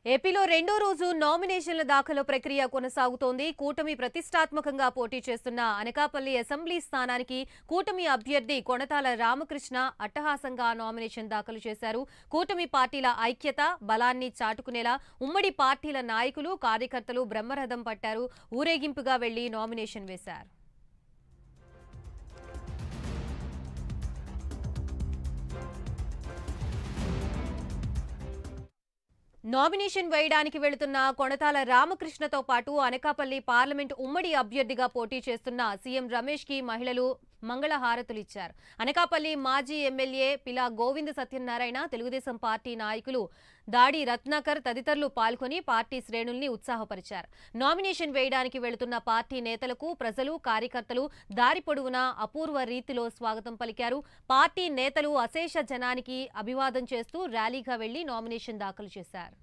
ఏపీలో రెండో రోజు నామినేషన్ల దాఖలు ప్రక్రియ కొనసాగుతోంది. కూటమి ప్రతిష్టాత్మకంగా పోటీ చేస్తున్న అనకాపల్లి అసెంబ్లీ స్థానానికి కూటమి అభ్యర్థి కొణతాల రామకృష్ణ అట్టహాసంగా నామినేషన్ దాఖలు చేశారు. కూటమి పార్టీల ఐక్యత బలాన్ని చాటుకునేలా ఉమ్మడి పార్టీల నాయకులు కార్యకర్తలు బ్రహ్మరథం పట్టారు. ఊరేగింపుగా వెళ్లి నామినేషన్ వేశారు. నామినేషన్ వేయడానికి వెళుతున్న కొణతాల రామకృష్ణతో పాటు అనకాపల్లి పార్లమెంట్ ఉమ్మడి అభ్యర్థిగా పోటీ చేస్తున్న సీఎం రమేష్ కి మహిళలు మంగళహారతులు ఇచ్చారు. అనకాపల్లి మాజీ ఎమ్మెల్యే పిలా గోవింద సత్యనారాయణ, తెలుగుదేశం పార్టీ నాయకులు దాడి రత్నాకర్ తదితరులు పాల్గొని పార్టీ శ్రేణుల్ని ఉత్సాహపరిచారు. నామినేషన్ వేయడానికి వెళుతున్న పార్టీ నేతలకు ప్రజలు కార్యకర్తలు దారి పొడవునా అపూర్వ రీతిలో స్వాగతం పలికారు. పార్టీ నేతలు అశేష జనానికి అభివాదం చేస్తూ ర్యాలీగా వెళ్లి నామినేషన్ దాఖలు చేశారు.